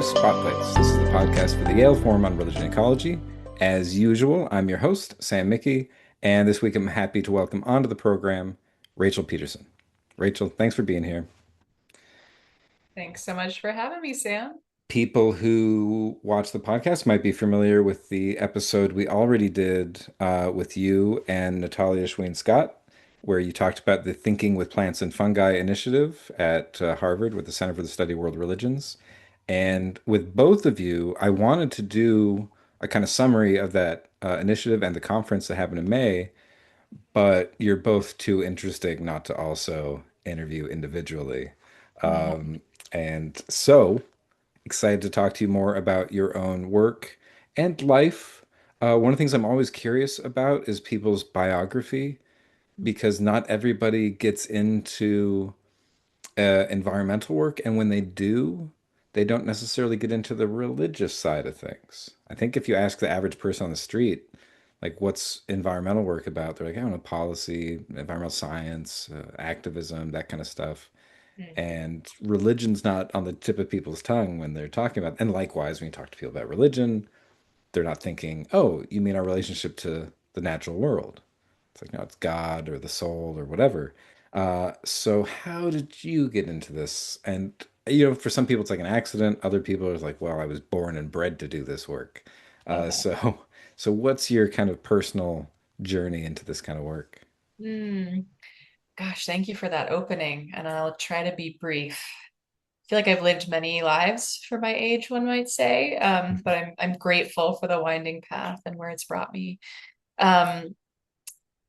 Spotlights. This is the podcast for the Yale Forum on Religion and Ecology. As usual, I'm your host, Sam Mickey, and this week I'm happy to welcome onto the program Rachael Petersen. Rachael, thanks for being here. Thanks so much for having me, Sam. People who watch the podcast might be familiar with the episode we already did with you and Natalia Schwein-Scott, where you talked about the Thinking with Plants and Fungi initiative at Harvard with the Center for the Study of World Religions. And with both of you, I wanted to do a kind of summary of that initiative and the conference that happened in May, but you're both too interesting not to also interview individually. Mhm. And so excited to talk to you more about your own work and life. One of the things I'm always curious about is people's biography because not everybody gets into environmental work, and when they do, they don't necessarily get into the religious side of things. I think if you ask the average person on the street, like, what's environmental work about? They're like, I don't know, policy, environmental science, activism, that kind of stuff. Mhm. And religion's not on the tip of people's tongue when they're talking about, and likewise, when you talk to people about religion, they're not thinking, oh, you mean our relationship to the natural world. It's like, no, it's God or the soul or whatever. So how did you get into this? And for some people it's like an accident. Other people are like, well, I was born and bred to do this work. Uh, Uh-huh. so, so what's your kind of personal journey into this kind of work? Mm. Gosh, thank you for that opening, and I'll try to be brief. I feel like I've lived many lives for my age, one might say, but I'm grateful for the winding path and where it's brought me. Um,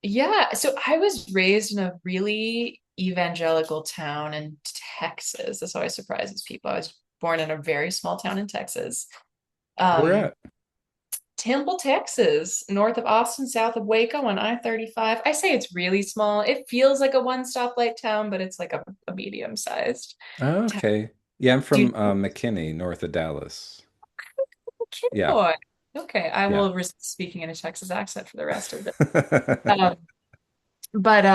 yeah, so I was raised in a really evangelical town in Texas. This always surprises people. I was born in a very small town in Texas. Where Um, at? Temple, Texas, north of Austin, south of Waco on I-35. I say it's really small. It feels like a one stoplight town, but it's like a medium sized Oh, town. okay. Yeah, I'm Do you from McKinney, north of Dallas. know Kid Yeah, Boy? Okay, I yeah. will resist speaking in a Texas accent for the rest of it. Um, but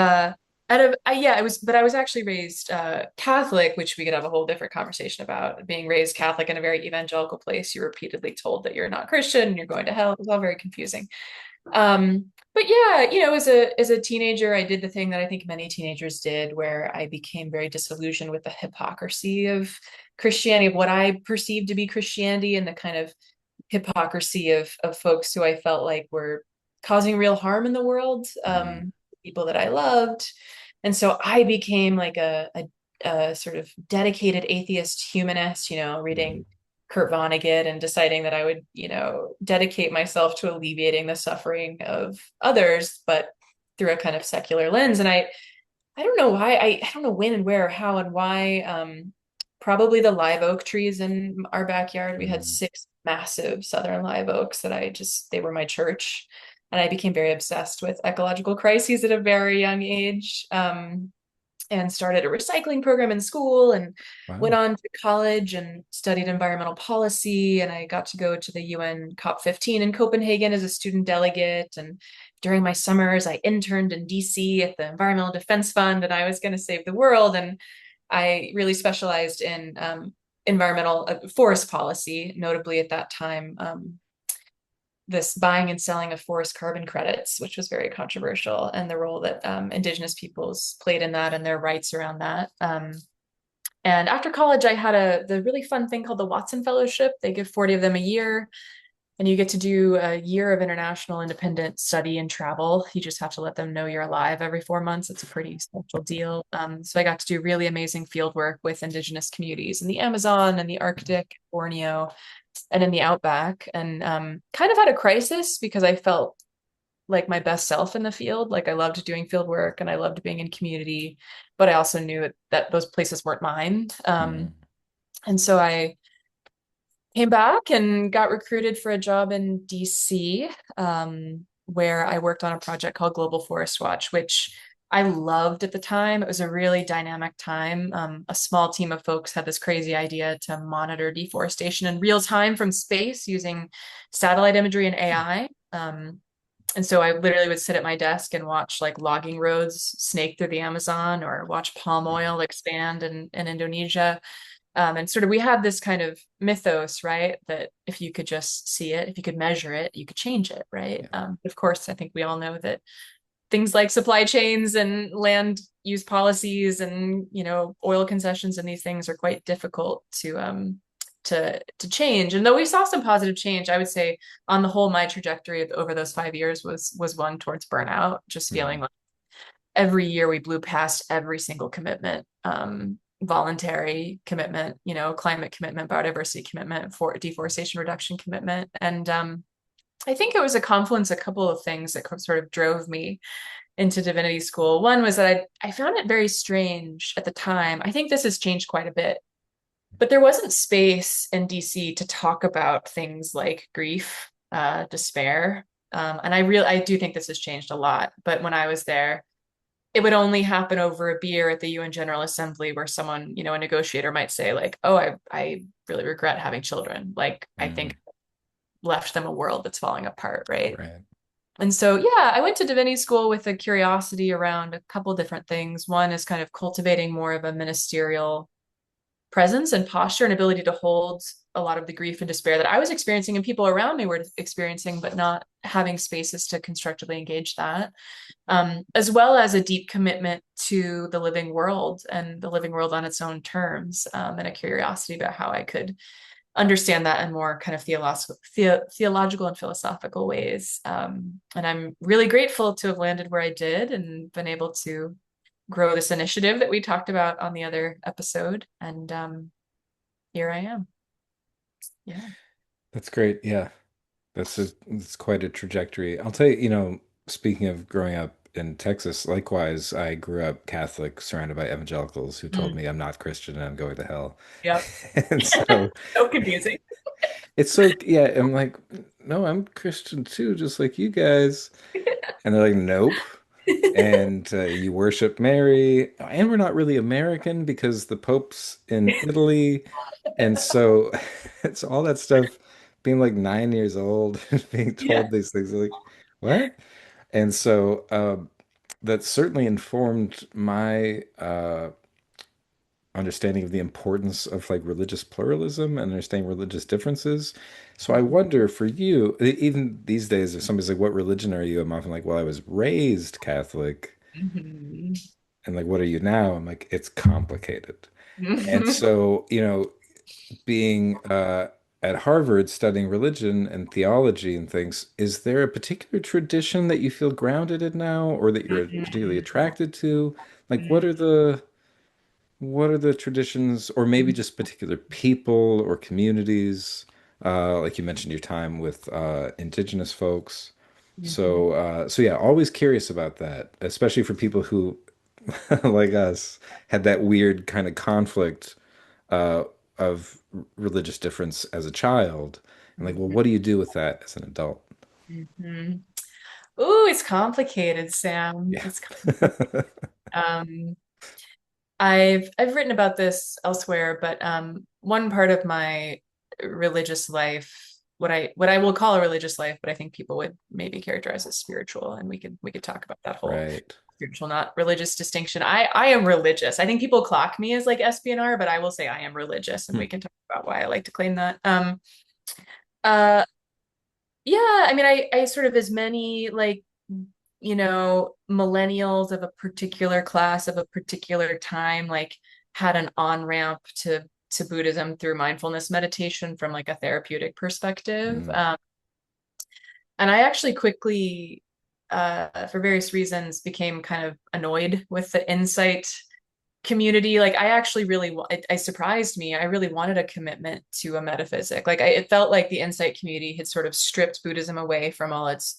out of yeah, I was actually raised Catholic, which we could have a whole different conversation about. Being raised Catholic in a very evangelical place, you're repeatedly told that you're not Christian and you're going to hell. It was all very confusing. But yeah, as a teenager, I did the thing that I think many teenagers did, where I became very disillusioned with the hypocrisy of Christianity, of what I perceived to be Christianity, and the kind of hypocrisy of folks who I felt like were causing real harm in the world, Mm, people that I loved. And so I became like a sort of dedicated atheist humanist, mm, reading Kurt Vonnegut and deciding that I would, dedicate myself to alleviating the suffering of others, but through a kind of secular lens. And I don't know why, I don't know when and where, how and why. Probably the live oak trees in our backyard. We had mm. six massive southern live oaks that they were my church. And I became very obsessed with ecological crises at a very young age. And started a recycling program in school and went Wow. on to college and studied environmental policy. And I got to go to the UN COP15 in Copenhagen as a student delegate. And during my summers, I interned in DC at the Environmental Defense Fund, and I was going to save the world. And I really specialized in environmental forest policy, notably at that time. This buying and selling of forest carbon credits, which was very controversial, and the role that Indigenous peoples played in that and their rights around that. And after college, I had the really fun thing called the Watson Fellowship. They give 40 of them a year, and you get to do a year of international independent study and travel. You just have to let them know you're alive every 4 months. It's a pretty special deal. So I got to do really amazing field work with Indigenous communities in the Amazon and the Arctic, Borneo, and in the outback, and kind of had a crisis because I felt like my best self in the field. Like I loved doing field work and I loved being in community, but I also knew that those places weren't mine. Mm. And so I came back and got recruited for a job in DC, where I worked on a project called Global Forest Watch, which I loved at the time. It was a really dynamic time. A small team of folks had this crazy idea to monitor deforestation in real time from space using satellite imagery and AI. And so I literally would sit at my desk and watch like logging roads snake through the Amazon or watch palm oil expand in Indonesia. And sort of we have this kind of mythos, right? That if you could just see it, if you could measure it, you could change it, right? Yeah. Of course, I think we all know that things like supply chains and land use policies and oil concessions and these things are quite difficult to change. And though we saw some positive change, I would say on the whole, my trajectory over those 5 years was one towards burnout, just feeling Mm. like every year we blew past every single commitment, voluntary commitment, climate commitment, biodiversity commitment, for deforestation reduction commitment. And I think it was a confluence, a couple of things that sort of drove me into divinity school. One was that I found it very strange at the time. I think this has changed quite a bit, but there wasn't space in DC to talk about things like grief, despair. And I do think this has changed a lot. But when I was there, it would only happen over a beer at the UN General Assembly where someone, a negotiator might say like, "Oh, I really regret having children. Like, I Mm. think left them a world that's falling apart, right?" Right. And so, yeah, I went to divinity school with a curiosity around a couple different things. One is kind of cultivating more of a ministerial presence and posture and ability to hold a lot of the grief and despair that I was experiencing and people around me were experiencing, but not having spaces to constructively engage that, as well as a deep commitment to the living world and the living world on its own terms, and a curiosity about how I could understand that in more kind of theological and philosophical ways. And I'm really grateful to have landed where I did and been able to grow this initiative that we talked about on the other episode. And here I am. Yeah. That's great. Yeah. That's quite a trajectory. I'll tell you, speaking of growing up in Texas, likewise, I grew up Catholic, surrounded by evangelicals who told Mm, me I'm not Christian and I'm going to hell. yep. And so So confusing. it's so, yeah, I'm like, no, I'm Christian too, just like you guys. And they're like, nope. And you worship Mary, and we're not really American because the Pope's in Italy, and so it's all that stuff. Being like 9 years old and being Yeah. told these things, like, what? And so that certainly informed my understanding of the importance of like religious pluralism and understanding religious differences. So I wonder for you, even these days, if somebody's like, "What religion are you?" I'm often like, "Well, I was raised Catholic." Mhm. And like, what are you now? I'm like, it's complicated. And Mhm. so, being at Harvard studying religion and theology and things, is there a particular tradition that you feel grounded in now or that you're particularly attracted to? Like, what are the traditions, or maybe just particular people or communities? Like you mentioned your time with indigenous folks. Mhm. So yeah, always curious about that, especially for people who like us, had that weird kind of conflict uh, of religious difference as a child. And like, well, Mhm. what do you do with that as an adult? Mhm. Ooh, it's complicated, Sam. Yeah. It's um I've written about this elsewhere, but one part of my religious life, what I will call a religious life, but I think people would maybe characterize as spiritual, and we could talk about that whole Right. spiritual, not religious distinction. I am religious. I think people clock me as like SPNR, but I will say I am religious, and Hmm. we can talk about why I like to claim that. Uh yeah, I mean, I sort of, as many like, millennials of a particular class of a particular time, like had an on-ramp to Buddhism through mindfulness meditation from like a therapeutic perspective. Mm. And I actually quickly, for various reasons, became kind of annoyed with the insight community. Like I actually really I surprised me. I really wanted a commitment to a metaphysic. Like it felt like the insight community had sort of stripped Buddhism away from all its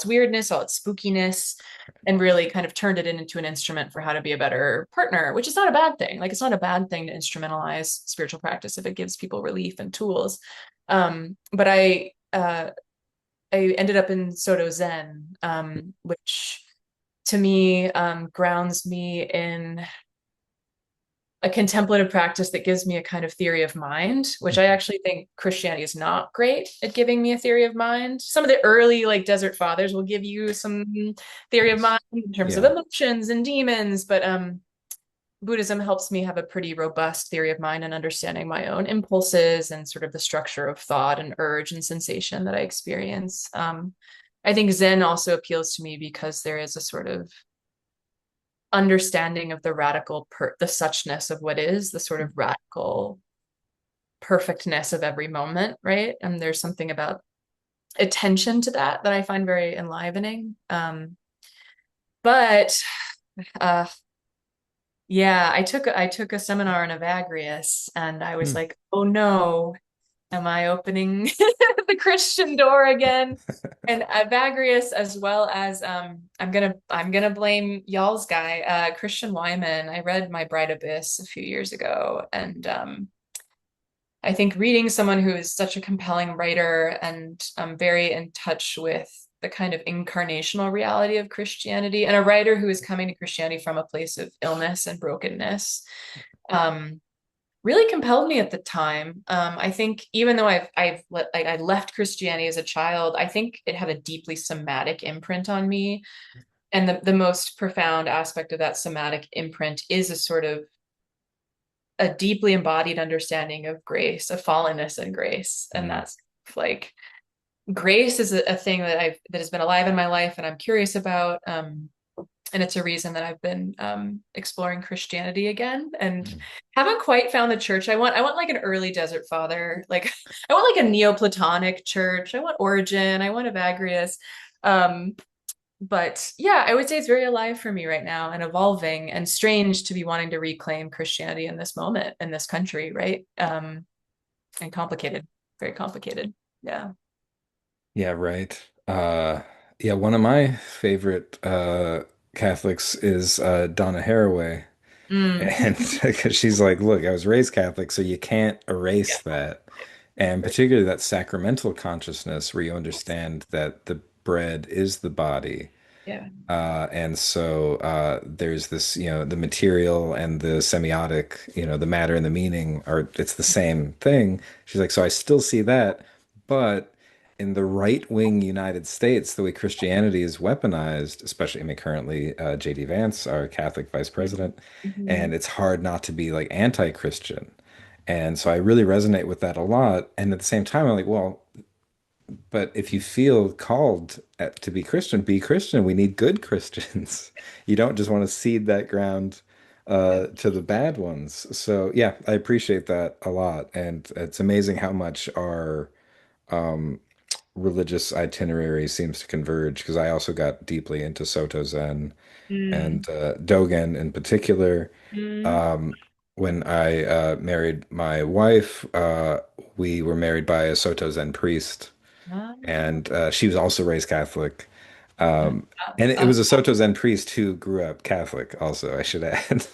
weirdness, all its spookiness, and really kind of turned it into an instrument for how to be a better partner, which is not a bad thing. Like it's not a bad thing to instrumentalize spiritual practice if it gives people relief and tools. But I ended up in Soto Zen, which to me grounds me in a contemplative practice that gives me a kind of theory of mind, which I actually think Christianity is not great at giving me a theory of mind. Some of the early like desert fathers will give you some theory of Yes. mind in terms of Yeah. emotions and demons, but Buddhism helps me have a pretty robust theory of mind and understanding my own impulses and sort of the structure of thought and urge and sensation that I experience. I think Zen also appeals to me because there is a sort of understanding of the the suchness of what is, the sort of radical perfectness of every moment, right? And there's something about attention to that I find very enlivening. But uh, yeah, I took a seminar in Evagrius, and I was Hmm. like, oh no, am I opening the Christian door again? And Evagrius, as well as I'm gonna blame y'all's guy, Christian Wyman. I read My Bright Abyss a few years ago, and I think reading someone who is such a compelling writer and very in touch with the kind of incarnational reality of Christianity, and a writer who is coming to Christianity from a place of illness and brokenness, um, really compelled me at the time. I think even though I left Christianity as a child, I think it had a deeply somatic imprint on me. And the most profound aspect of that somatic imprint is a sort of a deeply embodied understanding of grace, of fallenness and grace. And Hmm. that's like grace is a thing that has been alive in my life and I'm curious about. And it's a reason that I've been exploring Christianity again and Hmm. haven't quite found the church I want. I want like an early Desert Father, like I want like a Neoplatonic church. I want Origen. I want Evagrius. Um, but yeah, I would say it's very alive for me right now and evolving and strange to be wanting to reclaim Christianity in this moment in this country, right? And complicated, very complicated. Yeah. Yeah, right. Yeah, one of my favorite Catholics is Donna Haraway. Mm. And because she's like, look, I was raised Catholic, so you can't Yeah. erase that. Yeah. And particularly that sacramental consciousness where you understand that the bread is the body. Yeah. And so there's this, the material and the semiotic, the matter and the meaning are, it's the same thing. She's like, so I still see that, but in the right-wing United States, the way Christianity is weaponized, especially, I mean, currently J.D. Vance, our Catholic vice president, Mhm. and it's hard not to be like anti-Christian. And so I really resonate with that a lot. And at the same time, I'm like, well, but if you feel called to be Christian, be Christian. We need good Christians. You don't just want to seed that ground Yeah. to the bad ones. So yeah, I appreciate that a lot. And it's amazing how much our religious itinerary seems to converge because I also got deeply into Soto Zen Mm. and Dogen in particular. Mm. Um, when I married my wife, we were married by a Soto Zen priest Ah. and she was also raised Catholic. Uh, Um, and it uh, was a Soto Zen priest who grew up Catholic, also, I should add.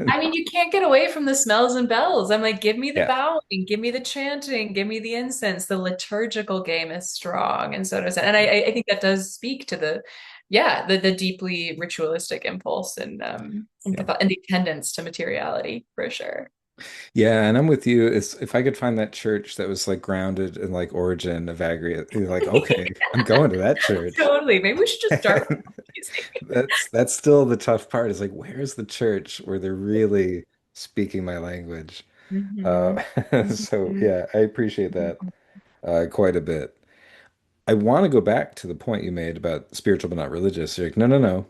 I mean, you can't get away from the smells and bells. I'm like, give me the Yeah, bowing, give me the chanting, give me the incense. The liturgical game is strong, and so does it. And I think that does speak to yeah, the deeply ritualistic impulse yeah, and the attendance to materiality for sure. yeah. And I'm with you. It's if I could find that church that was like grounded in like origin of Agri, like okay, I'm going to that church. Totally. Maybe we should just start with music. That's still the tough part. Is like, where's the church where they're really speaking my language? Uh, Mhm. so Mhm. yeah, I appreciate that quite a bit. I want to go back to the point you made about spiritual but not religious. You're like, no, no, no,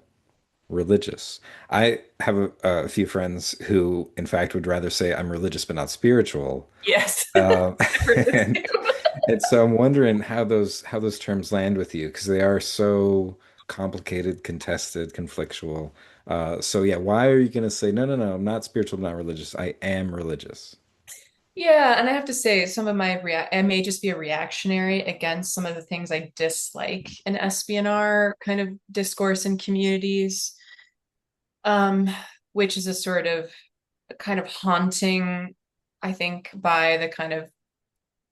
religious. I have a few friends who, in fact, would rather say I'm religious but not spiritual. Yes. Um, I've heard this and too. and so I'm wondering how those terms land with you because they are so complicated, contested, conflictual. So yeah, why are you going to say no, no, no? I'm not spiritual, I'm not religious. I am religious. Yeah, and I have to say, some of my I may just be a reactionary against some of the things I dislike in SBNR kind of discourse in communities, um, which is a sort of kind of haunting, I think, by the kind of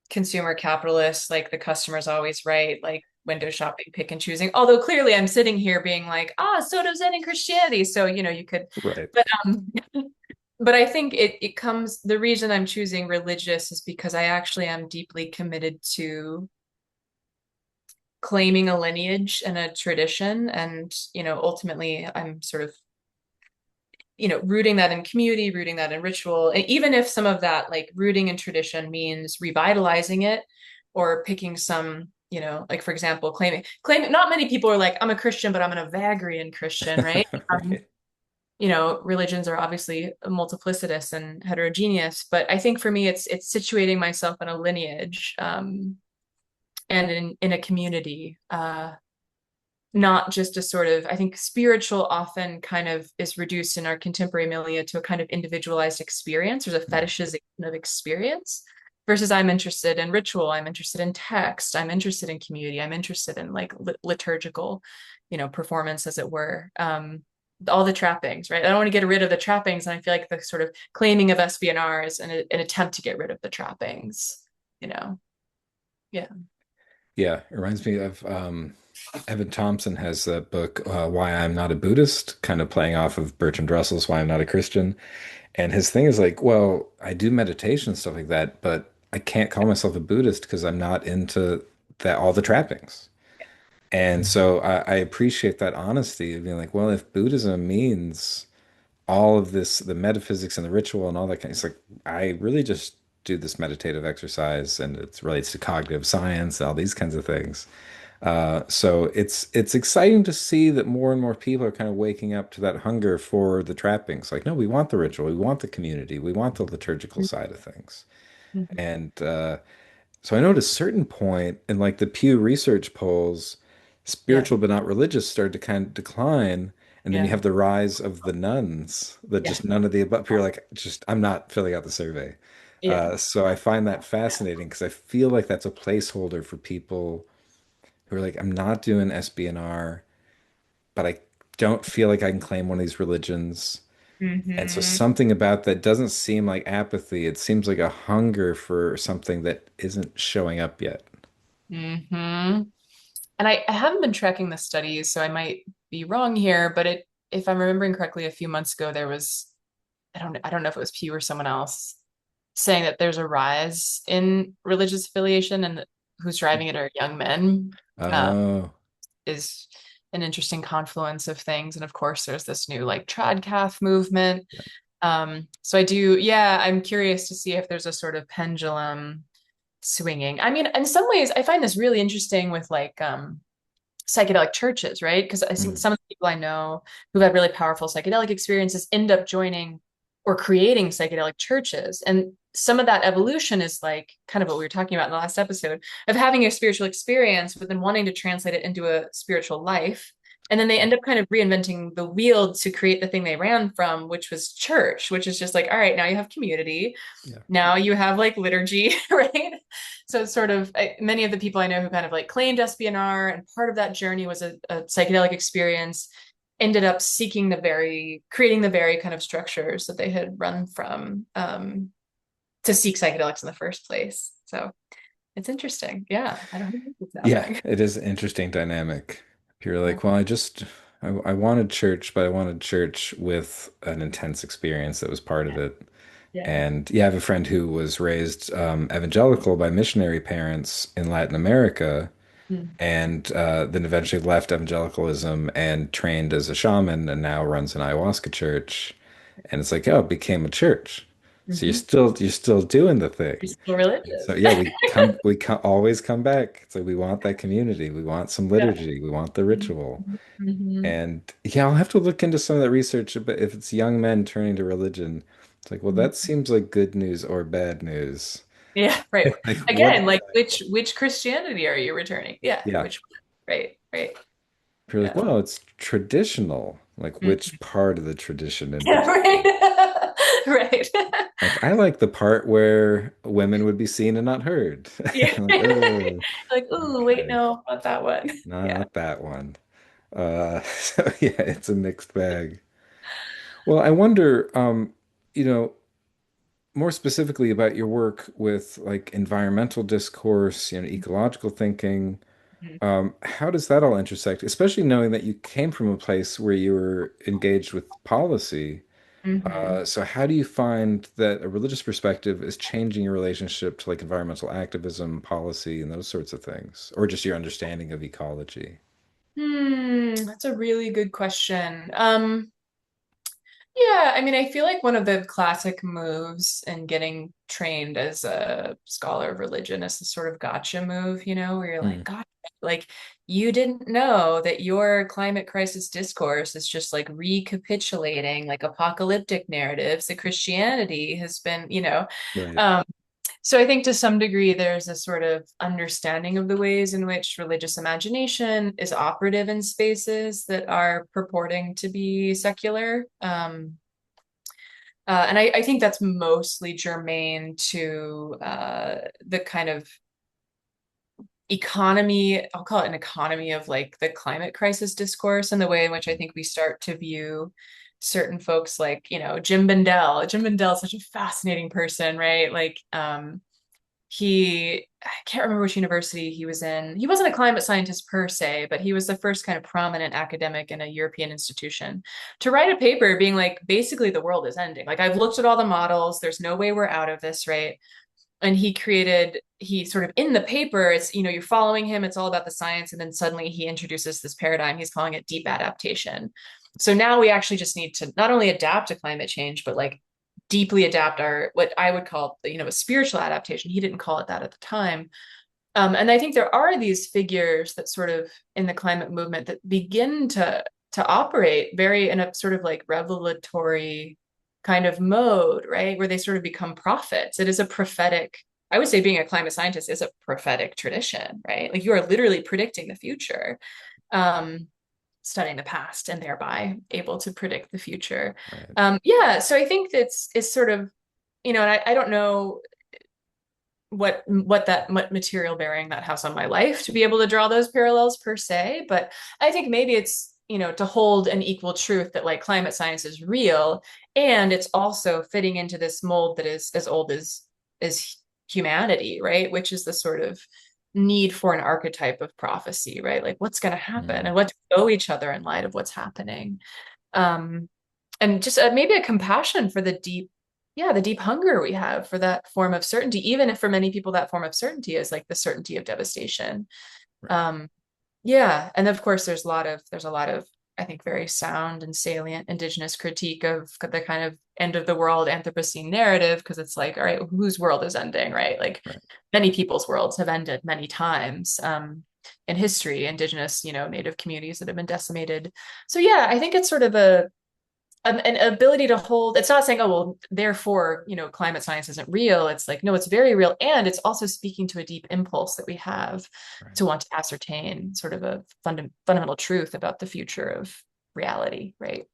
consumer capitalists, like the customer's always right, like window shopping, pick and choosing. Although clearly I'm sitting here being like, so does Zen and Christianity. So, you could, Right. but but I think it comes, the reason I'm choosing religious is because I actually am deeply committed to claiming a lineage and a tradition. And, ultimately I'm sort of rooting that in community, rooting that in ritual, and even if some of that like rooting in tradition means revitalizing it or picking some, like for example, claiming not many people are like, I'm a Christian, but I'm an Evagrian Christian, right? Right. Religions are obviously multiplicitous and heterogeneous, but I think for me, it's situating myself in a lineage, and in a community, not just a sort of, I think spiritual often kind of is reduced in our contemporary milieu to a kind of individualized experience. There's a Mm. fetishization of experience versus I'm interested in ritual, I'm interested in text, I'm interested in community, I'm interested in like liturgical, performance, as it were. All the trappings, right? I don't want to get rid of the trappings. And I feel like the sort of claiming of SBNR is an attempt to get rid of the trappings, you know? Yeah. Yeah, it reminds me of Evan Thompson has that book, Why I'm Not a Buddhist, kind of playing off of Bertrand Russell's Why I'm Not a Christian. And his thing is like, well, I do meditation, stuff like that, but I can't call myself a Buddhist because I'm not into that all the trappings. And so I appreciate that honesty of being like, well, if Buddhism means all of this, the metaphysics and the ritual and all that kind of, it's like, I really just do this meditative exercise and it relates to cognitive science, all these kinds of things. So it's exciting to see that more and more people are kind of waking up to that hunger for the trappings. Like, no, we want the ritual, we want the community, we want the liturgical side of things. Mhm. And so I know at a certain point in like the Pew Research polls, Yeah. spiritual but not religious started to kind of decline. And then you Yeah. have the rise of the nuns, that Yeah. just none of the above. You're like, just I'm not filling out the survey. Yeah. So I find that fascinating because I feel like that's a placeholder for people who are like, I'm not doing SBNR, but I don't feel like I can claim one of these religions. And so Hmm. something about that doesn't seem like apathy. It seems like a hunger for something that isn't showing up yet. Hmm. And I haven't been tracking the studies, so I might be wrong here, but if I'm remembering correctly, a few months ago there was, I don't know if it was Pew or someone else saying that there's a rise in religious affiliation and that who's driving it are young men. Uh, Oh, is an interesting confluence of things. And of course, there's this new like tradcath movement. yeah. So I do, yeah, I'm curious to see if there's a sort of pendulum swinging. I mean, in some ways, I find this really interesting with like psychedelic churches, right? Because I think Mm, some of the people I know who've had really powerful psychedelic experiences end up joining or creating psychedelic churches. And some of that evolution is like kind of what we were talking about in the last episode of having a spiritual experience, but then wanting to translate it into a spiritual life. And then they end up kind of reinventing the wheel to create the thing they ran from, which was church, which is just like, all right, now you have community. yeah. Now you have like liturgy, right? So it's sort of many of the people I know who kind of like claimed SBNR and part of that journey was a psychedelic experience, ended up creating the very kind of structures that they had run from, to seek psychedelics in the first place. So it's interesting. Yeah, I don't know what's Yeah, happening. it is an interesting dynamic. You're Yeah, like, well, I wanted church, but I wanted church with an intense experience that was part of it. yeah. And yeah, I have a friend who was raised evangelical by missionary parents in Latin America, Mm-hmm. and then eventually left evangelicalism and trained as a shaman, and now runs an ayahuasca church. And it's like, oh, it became a church. So Mm-hmm. you're still doing the thing. You're still And so religious. yeah, we come always come back. It's like we want that community. We want some Yeah. liturgy. We want the ritual. Mm-hmm. And yeah, I'll have to look into some of that research. But if it's young men turning to religion, it's like, well, that seems like good news or bad news. Yeah, right. Like what Again, like exactly? which Christianity are you returning? Yeah, Yeah. which one? Right, right. If you're like, Yeah. well, it's traditional. Like Mhm. which part of the tradition in Yeah, particular? right. Right. Like I like the part where women would be seen and not heard. Yeah. I'm like, oh, Like, ooh, wait, okay, no, not that one. Yeah. not that one. So yeah, it's a mixed bag. Well, I wonder, you know, more specifically about your work with like environmental discourse, ecological thinking. How does that all intersect, especially knowing that you came from a place where you were engaged with policy? Mm-hmm. So how do you find that a religious perspective is changing your relationship to like environmental activism, policy, and those sorts of things, or just your understanding of ecology? That's a really good question. Yeah, I mean, I feel like one of the classic moves in getting trained as a scholar of religion is the sort of gotcha move, where you're Hmm. like, gotcha, like you didn't know that your climate crisis discourse is just like recapitulating like apocalyptic narratives that Christianity has been, Right. um, so I think to some degree there's a sort of understanding of the ways in which religious imagination is operative in spaces that are purporting to be secular. And I think that's mostly germane to the kind of economy, I'll call it an economy of like the climate crisis discourse and the way in which I think we start to view certain folks like, Jim Bendell. Jim Bendell is such a fascinating person, right? Like, I can't remember which university he was in. He wasn't a climate scientist per se, but he was the first kind of prominent academic in a European institution to write a paper being like, basically, the world is ending. Like, I've looked at all the models, there's no way we're out of this, right? And he sort of in the paper, it's, you're following him, it's all about the science. And then suddenly he introduces this paradigm, he's calling it deep adaptation. So now we actually just need to not only adapt to climate change, but like deeply adapt our, what I would call, a spiritual adaptation. He didn't call it that at the time. And I think there are these figures that sort of in the climate movement that begin to operate very in a sort of like revelatory kind of mode, right? Where they sort of become prophets. It is a prophetic, I would say being a climate scientist is a prophetic tradition, right? Like you are literally predicting the future, um, studying the past and thereby able to predict the future. Right. Yeah, so I think it's sort of, and I don't know what material bearing that has on my life to be able to draw those parallels per se, but I think maybe it's, to hold an equal truth that like climate science is real and it's also fitting into this mold that is as old as humanity, right? Which is the sort of need for an archetype of prophecy, right? Like what's going to happen Hmm. and what to owe each other in light of what's happening. Um, and just maybe a compassion for the deep hunger we have for that form of certainty, even if for many people that form of certainty is like the certainty of devastation. Right. um yeah, and of course there's a lot of, I think, very sound and salient indigenous critique of the kind of end of the world Anthropocene narrative, because it's like, all right, whose world is ending, right? Like Right. many people's worlds have ended many times in history, indigenous, native communities that have been decimated. So yeah, I think it's sort of an ability to hold. It's not saying, oh well, therefore, climate science isn't real. It's like, no, it's very real, and it's also speaking to a deep impulse that we have Right. to want to ascertain sort of a fundamental truth about the future of reality, right?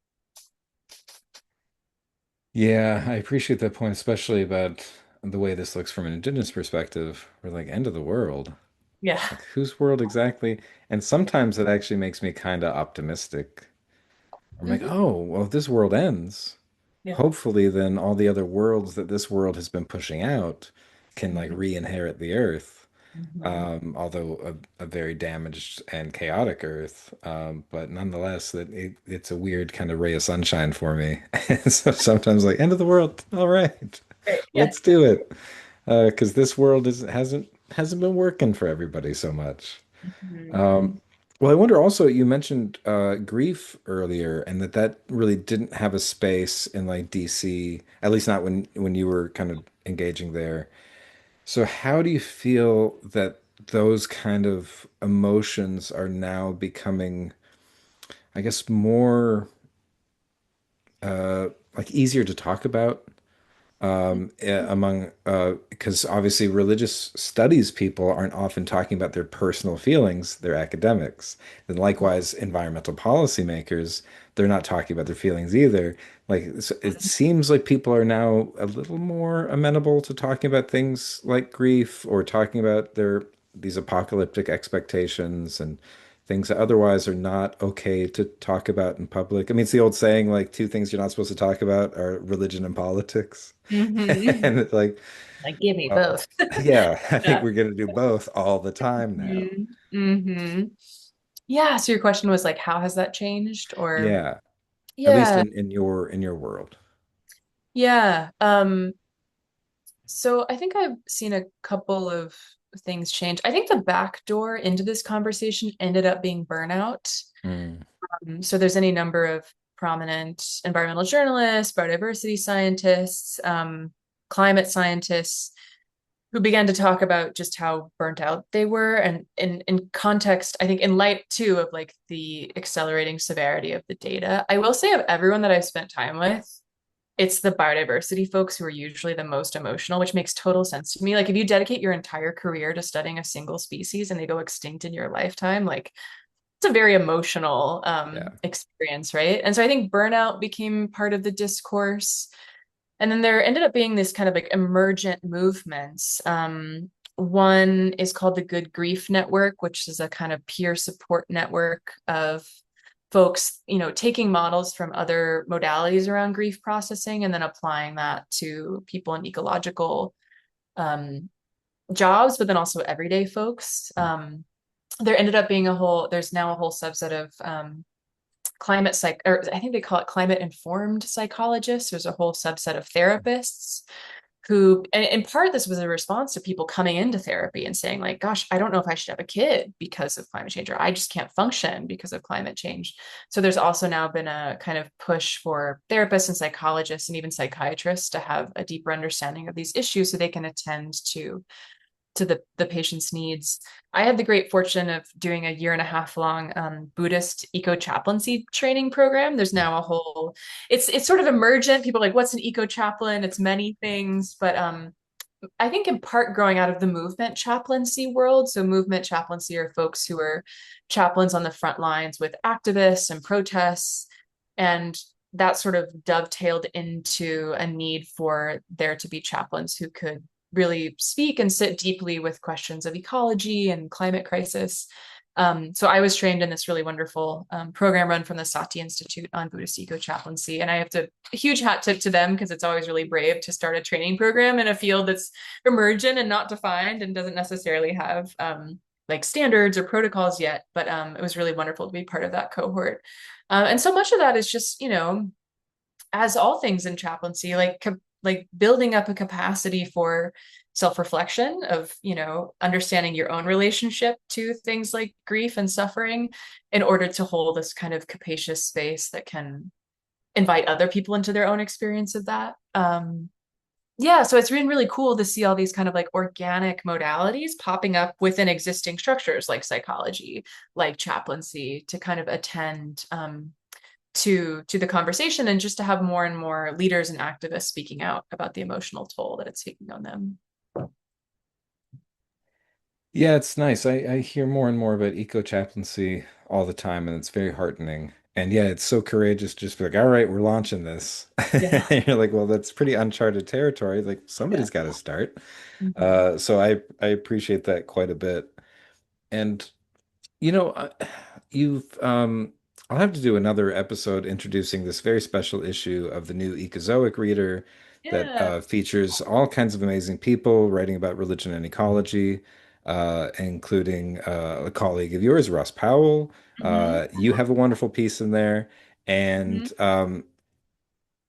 Yeah, I appreciate that point, especially about the way this looks from an indigenous perspective. We're like end of the world. Yeah. Like whose world exactly? And sometimes it actually makes me kind of optimistic. I'm like, Hmm. oh, well, if this world ends, Yeah. hopefully then all the other worlds that this world has been pushing out can like Hmm. re-inherit the earth. Hmm. Although a very damaged and chaotic Earth, but nonetheless, it's a weird kind of ray of sunshine for me. And so sometimes, like, end of the world, all right, Right. Yeah. let's do it, because this world hasn't been working for everybody so much. Um, Hmm. well, I wonder also, you mentioned grief earlier, and that really didn't have a space in like DC, at least not when you were kind of engaging there. So, how do you feel that those kind of emotions are now becoming, I guess, more like easier to talk about among, because obviously religious studies people aren't often talking about their personal feelings, they're academics. And likewise, environmental policymakers, they're not talking about their feelings either. It seems like people are now a little more amenable to talking about things like grief or talking about these apocalyptic expectations and things that otherwise are not okay to talk about in public. I mean, it's the old saying, like, two things you're not supposed to talk about are religion and politics. Hmm. And it's like, Like, give me well, both. yeah, I think Yeah. we're going to do both all the time now. Hmm. Hmm. Yeah. So your question was like, how has that changed? Or Yeah, at least yeah, in your world. yeah. So I think I've seen a couple of things change. I think the back door into this conversation ended up being burnout. Mm, So there's any number of prominent environmental journalists, biodiversity scientists, climate scientists who began to talk about just how burnt out they were. And in context, I think in light too of like the accelerating severity of the data, I will say of everyone that I've spent time with, it's the biodiversity folks who are usually the most emotional, which makes total sense to me. Like if you dedicate your entire career to studying a single species and they go extinct in your lifetime, like it's a very emotional Yeah. experience, right? And so I think burnout became part of the discourse. And then there ended up being this kind of like emergent movements. One is called the Good Grief Network, which is a kind of peer support network of folks, taking models from other modalities around grief processing and then applying that to people in ecological um, jobs, but then also everyday folks. There ended up being there's now a whole subset of climate psych, or I think they call it climate informed psychologists. There's a whole subset of therapists who, and in part, this was a response to people coming into therapy and saying, like, gosh, I don't know if I should have a kid because of climate change, or I just can't function because of climate change. So there's also now been a kind of push for therapists and psychologists and even psychiatrists to have a deeper understanding of these issues so they can attend to the patient's needs. I had the great fortune of doing a year and a half long Buddhist eco chaplaincy training program. There's now a whole, it's sort of emergent. People are like, what's an eco chaplain? It's many things, but I think in part growing out of the movement chaplaincy world. So movement chaplaincy are folks who are chaplains on the front lines with activists and protests, and that sort of dovetailed into a need for there to be chaplains who could really speak and sit deeply with questions of ecology and climate crisis. So I was trained in this really wonderful program run from the Sati Institute on Buddhist eco-chaplaincy. And I have to a huge hat tip to them because it's always really brave to start a training program in a field that's emergent and not defined and doesn't necessarily have like standards or protocols yet. But it was really wonderful to be part of that cohort. And so much of that is just, as all things in chaplaincy, like building up a capacity for self-reflection of, understanding your own relationship to things like grief and suffering in order to hold this kind of capacious space that can invite other people into their own experience of that. Yeah, so it's been really cool to see all these kind of like organic modalities popping up within existing structures like psychology, like chaplaincy, to kind of attend to the conversation and just to have more and more leaders and activists speaking out about the emotional toll that it's taking on them. Yeah, it's nice. I hear more and more about eco chaplaincy all the time, and it's very heartening. And yeah, it's so courageous to just be like, all right, we're launching this. Yeah. And you're like, well, that's pretty uncharted territory. Like Yeah. somebody's got to start. Mhm. So I appreciate that quite a bit. And you know, you've I'll have to do another episode introducing this very special issue of the new Ecozoic reader that Yeah. features all kinds of amazing people writing about religion and ecology, including a colleague of yours, Ross Powell. Mhm. You have a wonderful piece in there, Mhm.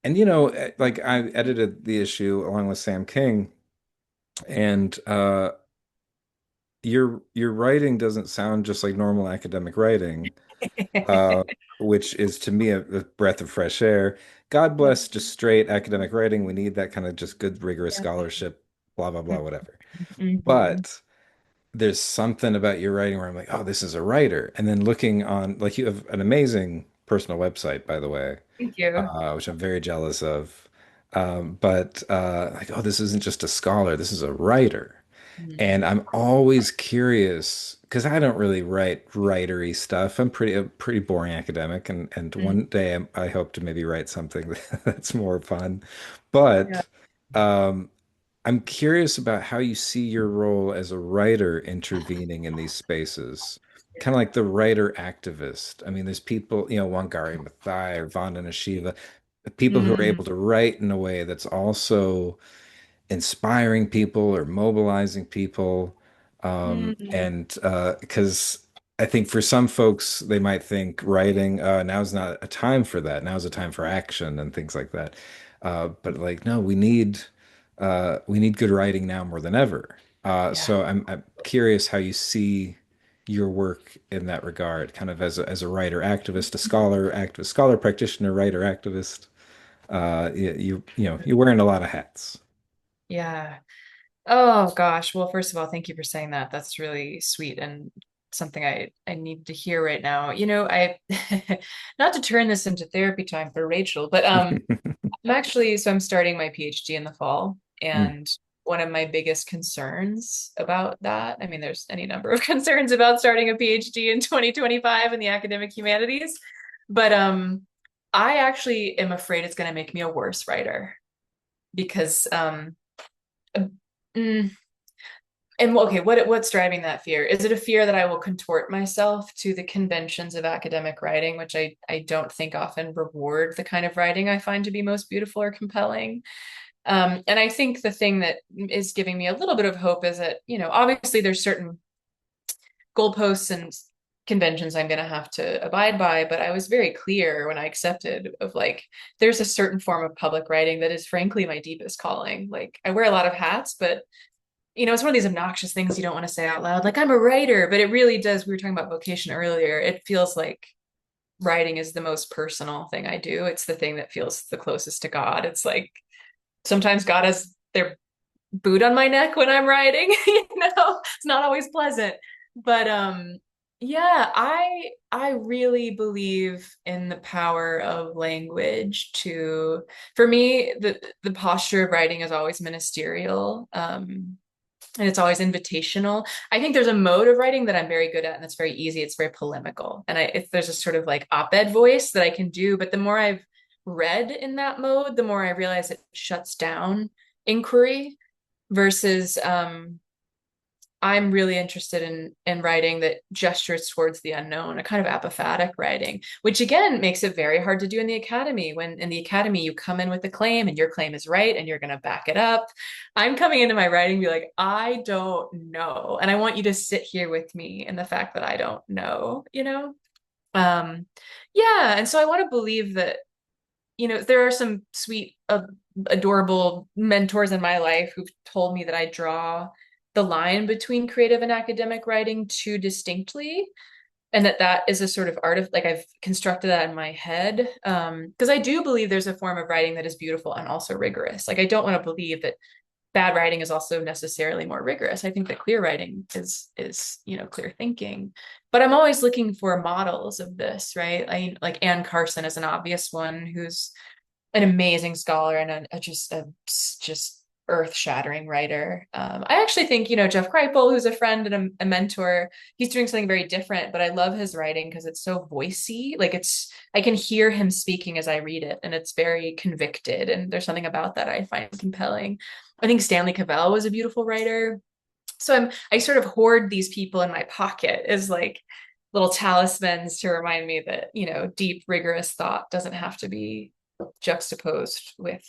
and like I edited the issue along with Sam King, and your writing doesn't sound just like normal academic writing, uh, which is to me a breath of fresh air. God bless just straight academic writing. We need that kind of just good, rigorous Yeah. scholarship, blah, blah, blah, whatever. Mhm. But there's something about your writing where I'm like, oh, this is a writer. And then looking on, like, you have an amazing personal website, by the way, Thank you. which I'm very jealous of. But like, oh, this isn't just a scholar, this is a writer. And Mhm. I'm always curious because I don't really write writery stuff. I'm a pretty boring academic, and one Mhm. day I hope to maybe write something that's more fun. Yeah. But um, I'm curious about how you see your role as a writer intervening in these spaces, kind of like the writer activist. I mean, there's people, Wangari Maathai or Vandana Shiva, people who are Mm. able to write in a way that's also inspiring people or mobilizing people. Mm. And because I think for some folks, they might think writing, now's not a time for that. Now's a time for action and things like that. But like, no, we need good writing now more than ever. Yeah. So I'm curious how you see your work in that regard, kind of as a writer activist, a scholar activist, scholar practitioner, writer activist. You're wearing a lot of hats. Yeah. Oh gosh. Well, first of all, thank you for saying that. That's really sweet and something I need to hear right now. I not to turn this into therapy time for Rachel, but I'm starting my PhD in the fall, Mm. and one of my biggest concerns about that, I mean, there's any number of concerns about starting a PhD in 2025 in the academic humanities, but I actually am afraid it's going to make me a worse writer because mm, and okay, what's driving that fear? Is it a fear that I will contort myself to the conventions of academic writing, which I don't think often reward the kind of writing I find to be most beautiful or compelling? And I think the thing that is giving me a little bit of hope is that, obviously there's certain goalposts and conventions I'm going to have to abide by, but I was very clear when I accepted of like, there's a certain form of public writing that is frankly my deepest calling. Like I wear a lot of hats, but it's one of these obnoxious things you don't want to say out loud. Like I'm a writer, but it really does. We were talking about vocation earlier. It feels like writing is the most personal thing I do. It's the thing that feels the closest to God. It's like sometimes God has their boot on my neck when I'm writing, it's not always pleasant. But yeah, I really believe in the power of language to for me the posture of writing is always ministerial. And it's always invitational. I think there's a mode of writing that I'm very good at, and that's very easy. It's very polemical, and if there's a sort of like op-ed voice that I can do, but the more I've read in that mode, the more I realize it shuts down inquiry versus I'm really interested in writing that gestures towards the unknown, a kind of apophatic writing, which again makes it very hard to do in the academy. When in the academy you come in with a claim and your claim is right and you're going to back it up. I'm coming into my writing and be like, I don't know, and I want you to sit here with me in the fact that I don't know. Um, yeah, and so I want to believe that there are some sweet, adorable mentors in my life who've told me that I draw the line between creative and academic writing too distinctly, and that is a sort of art of like I've constructed that in my head. Because I do believe there's a form of writing that is beautiful and also rigorous. Like I don't want to believe that bad writing is also necessarily more rigorous. I think that clear writing is clear thinking. But I'm always looking for models of this, right? Like Anne Carson is an obvious one who's an amazing scholar and just earth-shattering writer. I actually think, Jeff Kripal, who's a friend and a mentor, he's doing something very different, but I love his writing because it's so voicey. Like I can hear him speaking as I read it, and it's very convicted. And there's something about that I find compelling. I think Stanley Cavell was a beautiful writer. So I sort of hoard these people in my pocket as like little talismans to remind me that, deep, rigorous thought doesn't have to be juxtaposed with,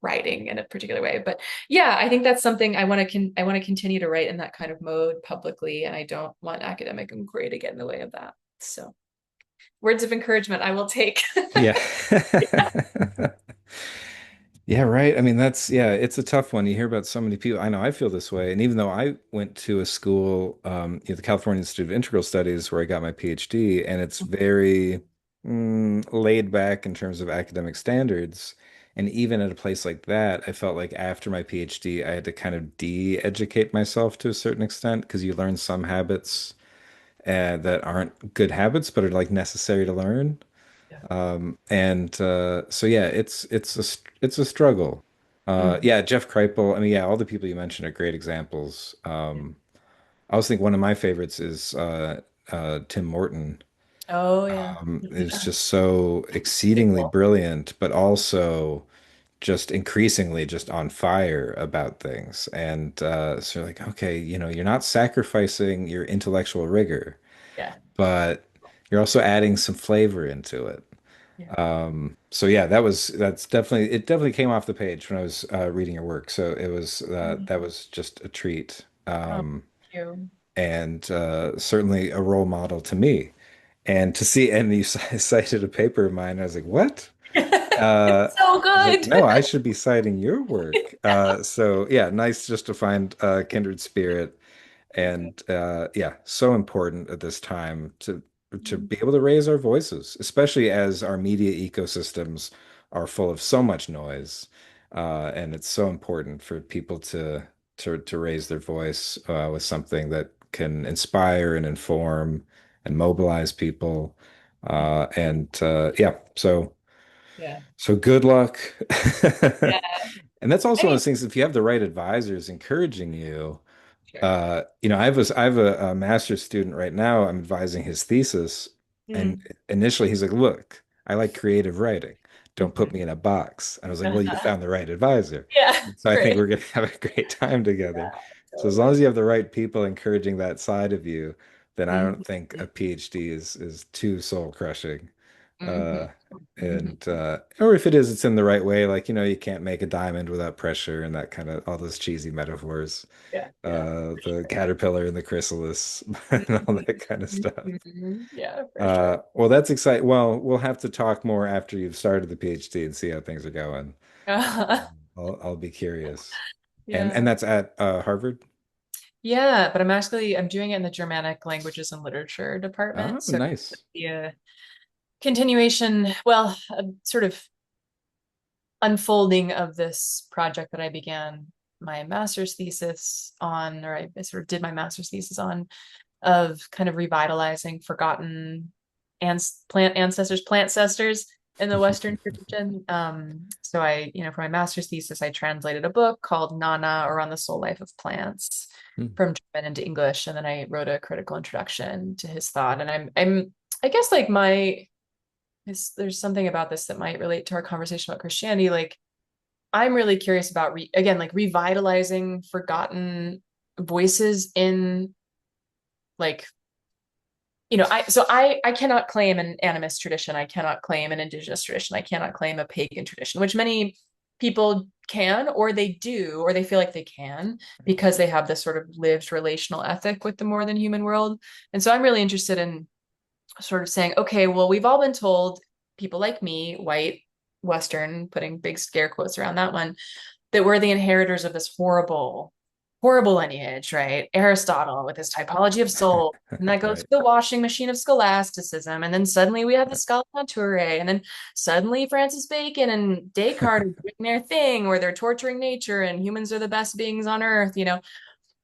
writing in a particular way. But yeah, I think that's something I want to continue to write in that kind of mode publicly, and I don't want academic inquiry to get in the way of that. So words of encouragement I will take. Yeah. Yeah, right. I mean, yeah, it's a tough one. You hear about so many people. I know I feel this way. And even though I went to a school, the California Institute of Integral Studies, where I got my PhD, and it's very laid back in terms of academic standards. And even at a place like that, I felt like after my PhD, I had to kind of de-educate myself to a certain extent because you learn some habits that aren't good habits, but are like necessary to learn. Yeah. And so yeah, it's a struggle. Mm. Yeah, Jeff Kripal. I mean, yeah, all the people you mentioned are great examples. I also think one of my favorites is Tim Morton. Oh yeah. Is just so exceedingly brilliant, but also just increasingly just on fire about things. And so you're like, okay, you're not sacrificing your intellectual rigor, Yeah. but you're also adding some flavor into it. Yeah. So yeah, that's definitely it definitely came off the page when I was reading your work. So it was that Mm. was just a treat. Oh, thank you. And certainly a role model to me. And to see, and you cited a paper of mine, I was like, what? It's so I was like, good. no, I should be citing your work. So yeah, nice just to find kindred spirit. And yeah, so important at this time to be able to raise our voices, especially as our media ecosystems are full of so much noise. And it's so important for people to raise their voice with something that can inspire and inform and mobilize people. And yeah, Yeah. so good luck. Yeah. And that's I also one of mean, those things, if you have the right advisors encouraging you, sure. I have a master's student right now. I'm advising his thesis, and Mm. initially he's like, "Look, I like creative writing. Don't put Mhm. me in a box." And I was like, "Well, you found the right advisor." Yeah, So I think great. we're gonna have a great time Yeah, together. So as long totally. as you have the right people encouraging that side of you, then I don't think Mhm. a PhD is too soul crushing. Mhm. Uh, Mhm. and or if it is, it's in the right way. Like, you can't make a diamond without pressure and that kind of all those cheesy metaphors, Yeah, yeah, for the sure. caterpillar and the chrysalis and all Mhm. that kind of stuff. Mhm. Yeah, for sure. Well, that's exciting. Well, we'll have to talk more after you've started the PhD and see how things are going. I'll be curious. And Yeah. that's at Harvard. Yeah, but I'm doing it in the Germanic languages and literature Oh, department. So nice. the continuation, well, a sort of unfolding of this project that I began my master's thesis on, or I sort of did my master's thesis on, of kind of revitalizing forgotten plant ancestors in the Western tradition. So for my master's thesis, I translated a book called Nana, or On the Soul Life of Plants, Hmm. from German into English, and then I wrote a critical introduction to his thought. And I guess like there's something about this that might relate to our conversation about Christianity. Like I'm really curious about again, like revitalizing forgotten voices in like I cannot claim an animist tradition. I cannot claim an indigenous tradition. I cannot claim a pagan tradition, which many people can, or they do, or they feel like they can because they have this sort of lived relational ethic with the more than human world. And so I'm really interested in sort of saying, okay, well, we've all been told, people like me, white, Western, putting big scare quotes around that one, that we're the inheritors of this horrible, horrible lineage, right? Aristotle with his typology of soul. And that goes to Right. the washing machine of scholasticism. And then suddenly we have the Scala Natura. And then suddenly Francis Bacon and Descartes are doing their thing where they're torturing nature and humans are the best beings on earth.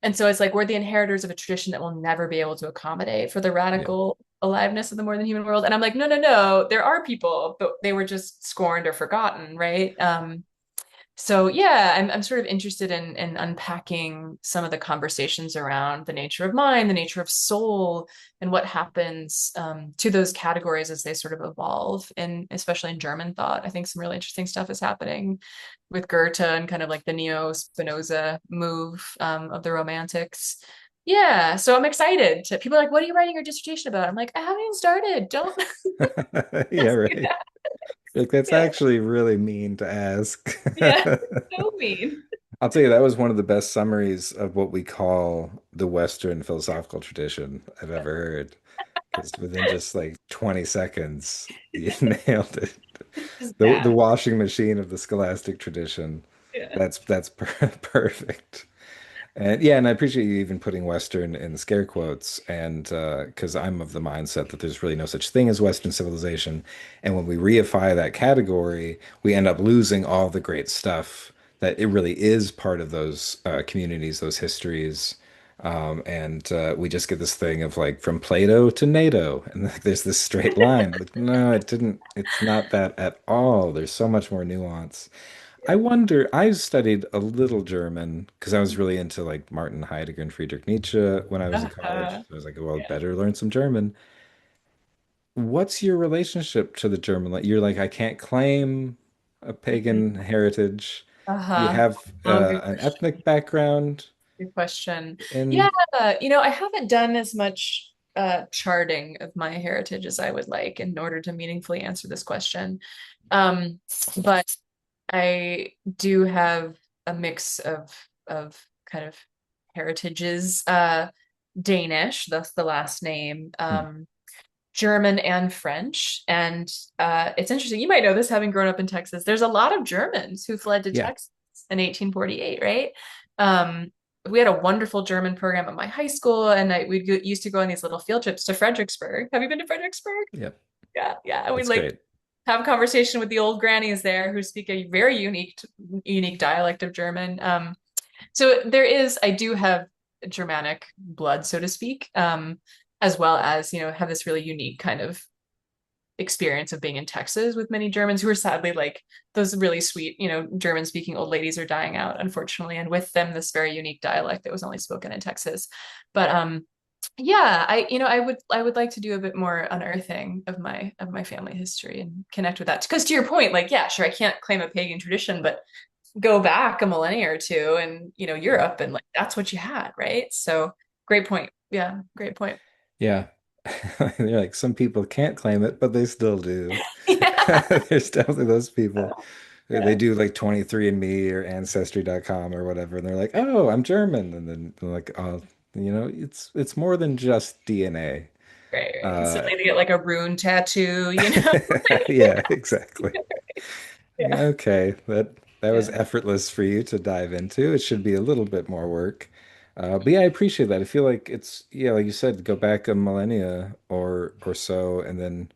And so it's like we're the inheritors of a tradition that will never be able to accommodate for the Yeah. radical aliveness of the more than human world. And I'm like, no, no, no, there are people, but they were just scorned or forgotten, right? So yeah, I'm sort of interested in unpacking some of the conversations around the nature of mind, the nature of soul, and what happens to those categories as they sort of evolve, and especially in German thought. I think some really interesting stuff is happening with Goethe and kind of like the neo-Spinoza move of the Romantics. Yeah, so I'm excited. People are like, "What are you writing your dissertation about?" I'm like, "I haven't even started. Don't Yeah, ask me right. that." Like that's Yeah, actually really mean to ask. yeah, so mean. I'll tell you, that was one of the best summaries of what we call the Western philosophical tradition I've ever heard. Because within just like 20 seconds, you nailed it. Just The bad. washing machine of the scholastic tradition. Yeah. That's perfect. And yeah, and I appreciate you even putting Western in scare quotes. And because I'm of the mindset that there's really no such thing as Western civilization. And when we reify that category, we end up losing all the great stuff that it really is part of those communities, those histories. And we just get this thing of like from Plato to NATO, and like, there's this straight line. Like, no, it didn't, it's not that at all. There's so much more nuance. I Yeah. wonder, I studied a little German because I was really into like Martin Heidegger and Friedrich Nietzsche when I was in college. So I was like, well, Yeah. better learn some German. What's your relationship to the German? Like, you're like, I can't claim a pagan Mhm. heritage. Do you Uh-huh. have Oh, good an ethnic question. background Good question. Yeah, in? I haven't done as much charting of my heritage as I would like in order to meaningfully answer this question. Um, but I do have a mix of kind of heritages. Danish, that's the last name. Hmm. German and French. And it's interesting. You might know this having grown up in Texas. There's a lot of Germans who fled to Yeah. Texas in 1848, right? Um, we had a wonderful German program at my high school, and used to go on these little field trips to Fredericksburg. Have you been to Fredericksburg? Yep, Yeah, yeah. And we'd that's like great. have a conversation with the old grannies there who speak a very unique dialect of German. So there is, I do have Germanic blood, so to speak, as well as, have this really unique kind of experience of being in Texas with many Germans who are sadly like those really sweet, German speaking old ladies are dying out, unfortunately, and with them this very unique dialect that was only spoken in Texas. But yeah, I would like to do a bit more unearthing of my family history and connect with that. Because to your point, like, yeah, sure, I can't claim a pagan tradition, but go back a millennia or two and Europe and like that's what you had, right? So great point. Yeah, great point. Yeah. They're like, some people can't claim it, but they still do. Yeah. There's definitely those people. They Yeah. do like 23andMe or Ancestry.com or whatever, and they're like, "Oh, I'm German," and then they're like, "Oh, it's more than just DNA." Right, right. And Uh, suddenly they get like a rune tattoo. yeah, exactly. Yeah. Okay, that was Yeah. effortless for you to dive into. It should be a little bit more work. But yeah, I appreciate that. I feel like it's, yeah, like you said, go back a millennia or so, and then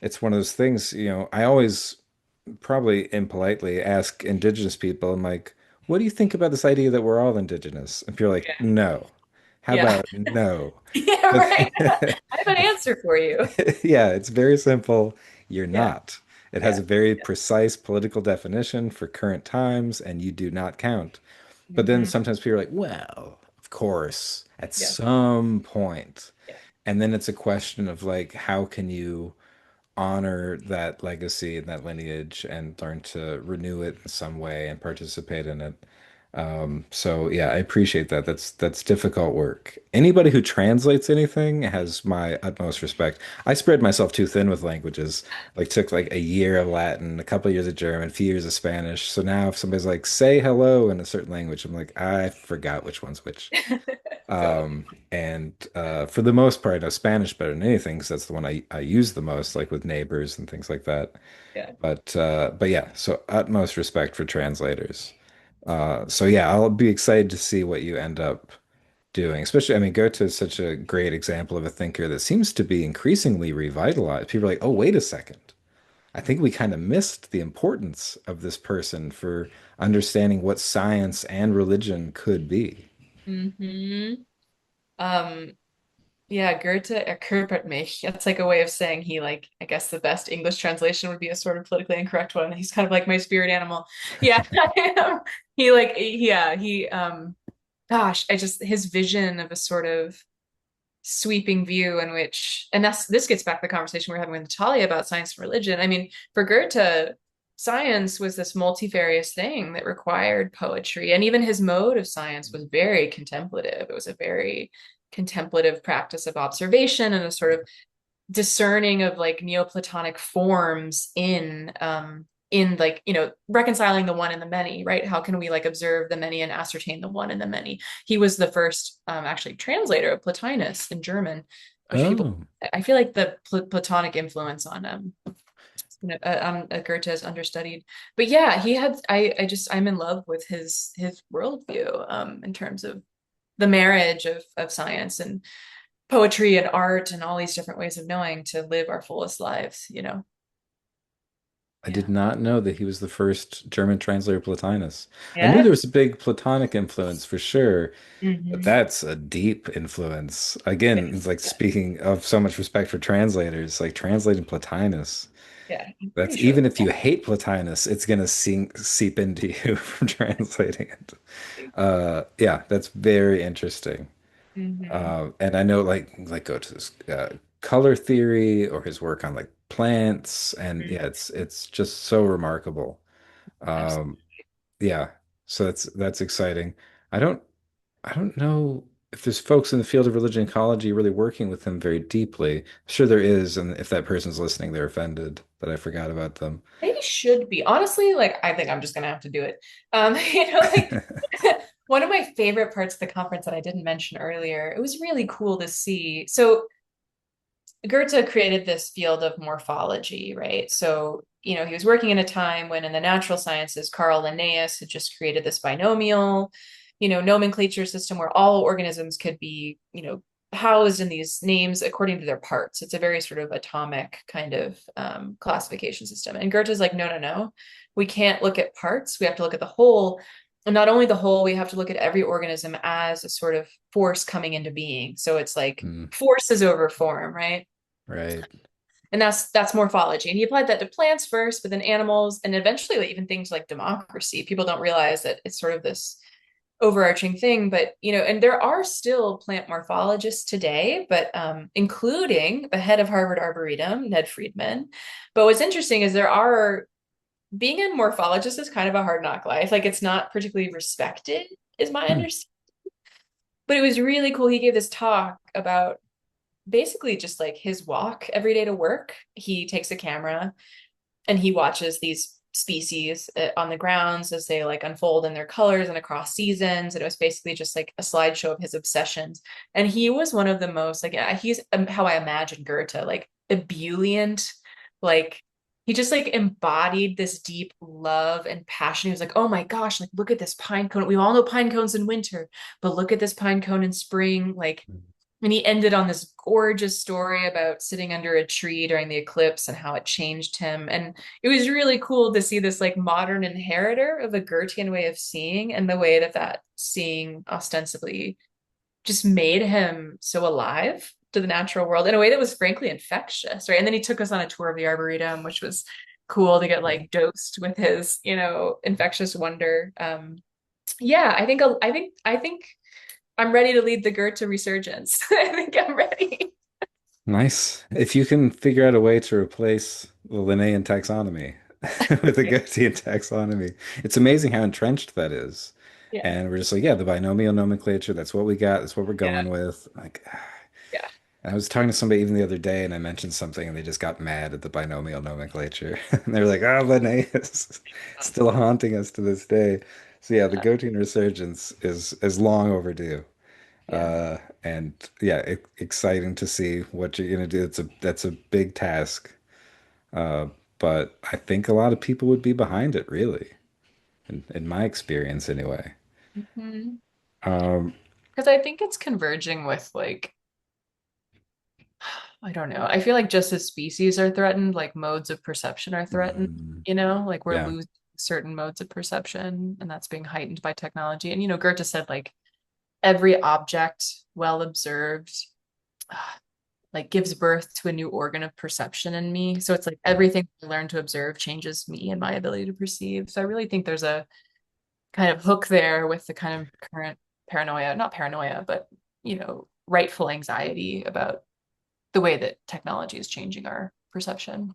it's one of those things, I always probably impolitely ask indigenous people, I'm like, what do you think about this idea that we're all indigenous? And people are like, no. How Yeah. about no? Yeah, But right. I have an answer for you. yeah, it's very simple. You're Yeah. not. It has Yeah. a very precise political definition for current times, and you do not count. But then Hmm. sometimes people are like, well, of course, at Yeah. some point. Yeah. And then it's a question of like, how can you honor that legacy and that lineage and learn to renew it in some way and participate in it. So yeah, I appreciate that. That's difficult work. Anybody who translates anything has my utmost respect. I spread myself too thin with languages. Like took like a year of Latin, a couple of years of German, a few years of Spanish. So now if somebody's like, say hello in a certain language, I'm like, I forgot which one's which. Got it. And for the most part, I know Spanish better than anything because that's the one I use the most, like with neighbors and things like that. Yeah. But yeah, so utmost respect for translators. So yeah, I'll be excited to see what you end up doing. Especially, I mean, Goethe is such a great example of a thinker that seems to be increasingly revitalized. People are like, oh, wait a second. I think we kind of missed the importance of this person for understanding what science and religion could be. Hmm. Um, yeah, Goethe erkörpert mich. That's like a way of saying he like, I guess the best English translation would be a sort of politically incorrect one. He's kind of like my spirit animal. Yeah. He like, yeah, gosh, I just his vision of a sort of sweeping view in which, and this gets back to the conversation we are having with Natalia about science and religion. I mean, for Goethe, science was this multifarious thing that required poetry, and even his mode of science was very contemplative. It was a very contemplative practice of observation and a sort of discerning of like Neoplatonic forms in like reconciling the one and the many, right? How can we like observe the many and ascertain the one and the many? He was the first actually translator of Plotinus in German, which people, Oh. I feel like the Platonic influence on Goethe is understudied. But yeah, he had I'm in love with his worldview in terms of the marriage of science and poetry and art and all these different ways of knowing to live our fullest lives. I did Yeah. not know that he was the first German translator of Plotinus. I knew Yeah. there was a big Platonic influence for sure, but Hmm. that's a deep influence. Again, it's like Yeah. speaking of so much respect for translators, like translating Plotinus. Yeah. I'm pretty That's sure. even if you hate Plotinus, it's gonna seep into you from translating it. Yeah, that's very interesting. Hmm. And I know like go to his color theory or his work on like plants, and yeah, it's just so remarkable. Absolutely. Um, yeah, so that's exciting. I don't I don't know if there's folks in the field of religion ecology really working with him very deeply. Sure there is, and if that person's listening, they're offended that I forgot about them. Maybe should be. Honestly, like I think I'm just gonna have to do it. Like one of my favorite parts of the conference that I didn't mention earlier, it was really cool to see. So Goethe created this field of morphology, right? So, he was working in a time when in the natural sciences, Carl Linnaeus had just created this binomial. nomenclature system where all organisms could be, housed in these names according to their parts. It's a very sort of atomic kind of classification system. And Goethe's like, no, no, no, we can't look at parts. We have to look at the whole. And not only the whole, we have to look at every organism as a sort of force coming into being. So it's like Mm, forces over form, right? right. And that's morphology. And he applied that to plants first, but then animals, and eventually like, even things like democracy. People don't realize that it's sort of this overarching thing, but and there are still plant morphologists today, but including the head of Harvard Arboretum, Ned Friedman. But what's interesting is there are being a morphologist is kind of a hard knock life. Like it's not particularly respected, is my Hmm. understanding. But it was really cool. He gave this talk about basically just like his walk every day to work. He takes a camera and he watches these species on the grounds as they like unfold in their colors and across seasons. And it was basically just like a slideshow of his obsessions. And he was one of the most like he's how I imagine Goethe, like ebullient, like he just like embodied this deep love and passion. He was like, oh my gosh, like look at this pine cone. We all know pine cones in winter, but look at this pine cone in spring. Like, and he ended on this gorgeous story about sitting under a tree during the eclipse and how it changed him. And it was really cool to see this like modern inheritor of a Goethean way of seeing and the way that that seeing ostensibly just made him so alive to the natural world in a way that was frankly infectious, right? And then he took us on a tour of the Arboretum, which was cool to get like dosed with his, infectious wonder. Yeah, I think I'm ready to lead the Goethe resurgence. I think I'm ready. Nice. If you can figure out a way to replace the Linnaean taxonomy with the Goethean taxonomy, it's amazing how entrenched that is. Yeah, And we're just like, yeah, the binomial nomenclature, that's what we got, that's what we're yeah, going with. Like, yeah. I was talking to somebody even the other day and I mentioned something and they just got mad at the binomial nomenclature. And they were like, oh, Linnaeus is still haunting us to this day. So yeah, the Goethean resurgence is long overdue. Yeah. And yeah, exciting to see what you're gonna do. That's a big task. Uh, but I think a lot of people would be behind it, really, in my experience anyway. Mhm. Um, Because I think it's converging with like, I don't know. I feel like just as species are threatened, like modes of perception are threatened, mm, like we're yeah. losing certain modes of perception and that's being heightened by technology. And, Goethe said like every object well observed like gives birth to a new organ of perception in me. So it's like everything I learn to observe changes me and my ability to perceive. So I really think there's a kind of hook there with the kind of current paranoia, not paranoia, but, rightful anxiety about the way that technology is changing our perception.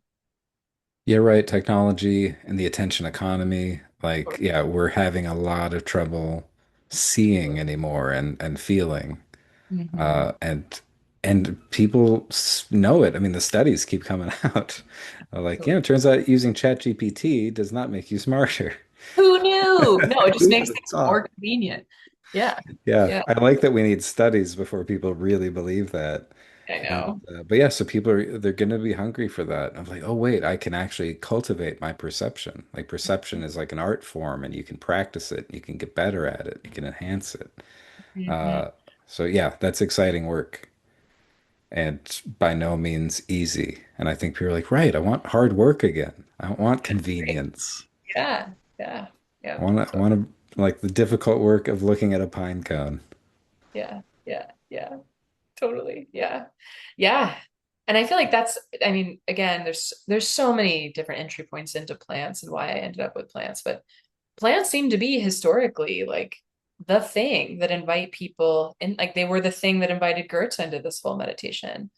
Yeah, right. Technology and the attention economy. Like, yeah, we're having a lot of trouble seeing anymore and feeling. Mm-hmm. And people know it. I mean, the studies keep coming out. Like, it turns out using ChatGPT does not make you smarter. Who knew? No, it just Who makes would have things more thought? convenient. Yeah. Yeah, Yeah, I like that we need studies before people really believe that. I And know. but yeah, so people are they're going to be hungry for that. I'm like, oh wait, I can actually cultivate my perception. Like perception is like an art form, and you can practice it. You can get better at it. You can enhance it. Mm-hmm. Uh, so yeah, that's exciting work, and by no means easy. And I think people are like, right, I want hard work again. I don't want convenience. Yeah, yeah, yeah. I want to like the difficult work of looking at a pine cone. Yeah, yeah, yeah, totally. Yeah. Yeah. And I feel like that's, I mean, again, there's so many different entry points into plants and why I ended up with plants, but plants seem to be historically like the thing that invite people in, like they were the thing that invited Goethe into this whole meditation.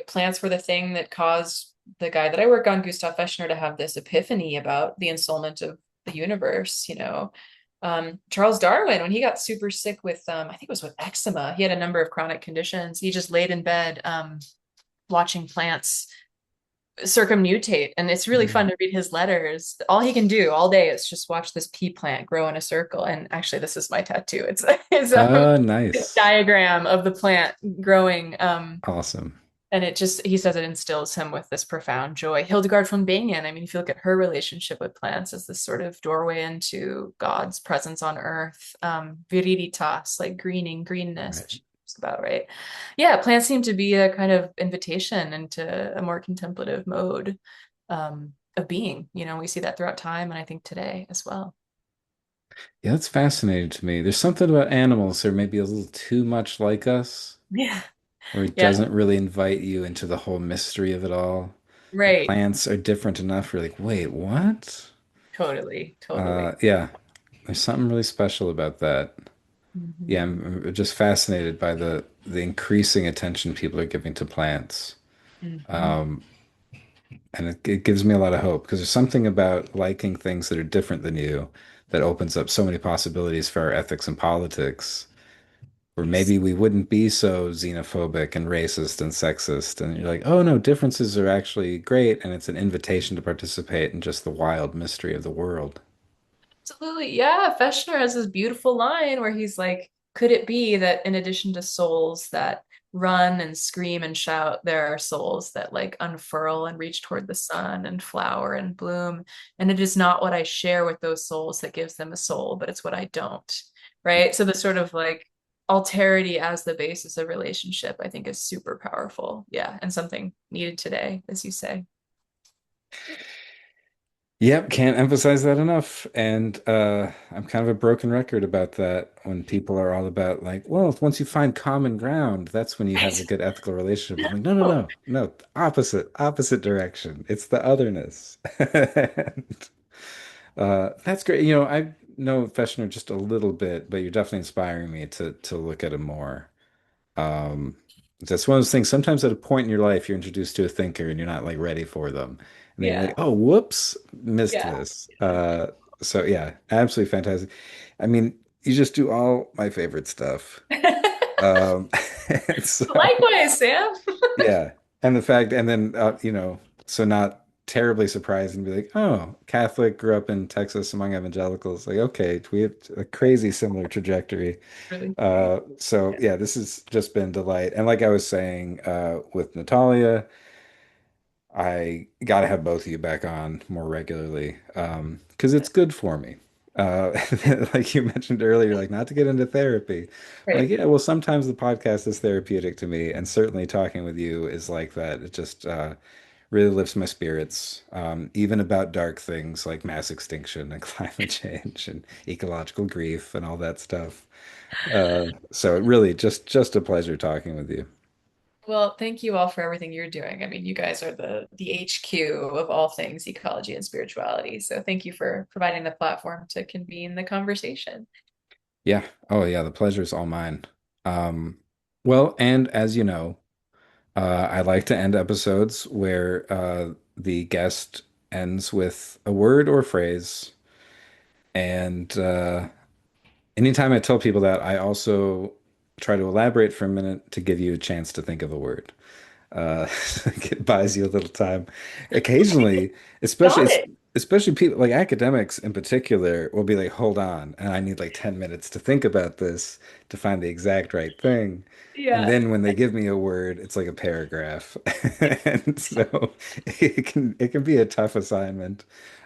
Plants were the thing that caused the guy that I work on, Gustav Fechner, to have this epiphany about the ensoulment of the universe. Charles Darwin, when he got super sick with I think it was with eczema, he had a number of chronic conditions. He just laid in bed watching plants circumnutate. And it's really fun Mm. to read his letters. All he can do all day is just watch this pea plant grow in a circle. And actually, this is my tattoo. It's a Nice. diagram of the plant growing. Awesome. And it just, he says it instills him with this profound joy. Hildegard von Bingen, I mean, if you look at her relationship with plants as this sort of doorway into God's presence on earth, viriditas, like greening, greenness, Right. that she talks about, right? Yeah, plants seem to be a kind of invitation into a more contemplative mode of being. You know, we see that throughout time, and I think today as well. Yeah, that's fascinating to me. There's something about animals that are maybe a little too much like us, Yeah. where it Yeah, doesn't really invite you into the whole mystery of it all. And right. plants are different enough. You're like, wait, what? Totally, totally. Yeah, there's something really special about that. Yeah, Mhm. I'm just fascinated by the increasing attention people are giving to plants. Mhm. Um, and it gives me a lot of hope because there's something about liking things that are different than you that opens up so many possibilities for our ethics and politics, where maybe we wouldn't be so xenophobic and racist and sexist. And you're like, oh no, differences are actually great, and it's an invitation to participate in just the wild mystery of the world. Absolutely. Yeah. Feshner has this beautiful line where he's like, could it be that in addition to souls that run and scream and shout, there are souls that like unfurl and reach toward the sun and flower and bloom? And it is not what I share with those souls that gives them a soul, but it's what I don't. Right. So the sort of like alterity as the basis of relationship, I think is super powerful. Yeah. And something needed today, as you say. Yep, can't emphasize that enough. And I'm kind of a broken record about that when people are all about like, well, once you find common ground, that's when you have a Right. good ethical relationship. I'm like, no, no, no, no, opposite direction. It's the otherness. And, that's great. You know, I know Feshner just a little bit, but you're definitely inspiring me to look at him more. Um, that's one of those things. Sometimes at a point in your life, you're introduced to a thinker and you're not like ready for them. And then you're Yeah. like, oh, whoops, missed Yeah. this. So yeah, absolutely fantastic. I mean, you just do all my favorite stuff. Um, and so Likewise, Sam. yeah. And the fact, and then, so not terribly surprised and be like, oh, Catholic, grew up in Texas among evangelicals. Like, okay, we have a crazy similar trajectory. Really. So yeah, this has just been delight. And like I was saying, with Natalia, I gotta have both of you back on more regularly, because it's good for me. Like you mentioned earlier, like not to get into therapy. Like, Right. yeah, well, sometimes the podcast is therapeutic to me, and certainly talking with you is like that. It just really lifts my spirits, even about dark things like mass extinction and climate change and ecological grief and all that stuff. So it really just a pleasure talking with you. Well, thank you all for everything you're doing. I mean, you guys are the HQ of all things ecology and spirituality. So thank you for providing the platform to convene the conversation. Yeah. Oh, yeah. The pleasure is all mine. Um, well, and as you know, I like to end episodes where the guest ends with a word or phrase. And anytime I tell people that, I also try to elaborate for a minute to give you a chance to think of a word. Uh, it buys you a little time. Occasionally, especially Got it's, it. especially people like academics in particular will be like, hold on, and I need like 10 minutes to think about this to find the exact right thing. And Yeah. then when they give me a word, it's like a paragraph. And so it can be a tough assignment.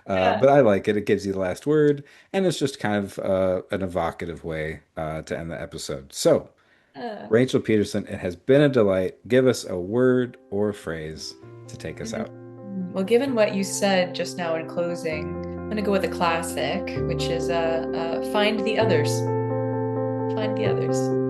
Yeah. But I like it. It gives you the last word, and it's just kind of an evocative way to end the episode. So, Uh, Rachel Petersen, it has been a delight. Give us a word or phrase to take us mm, out. well, given what you said just now in closing, I'm going to go with a classic, which is find the others. Find the others.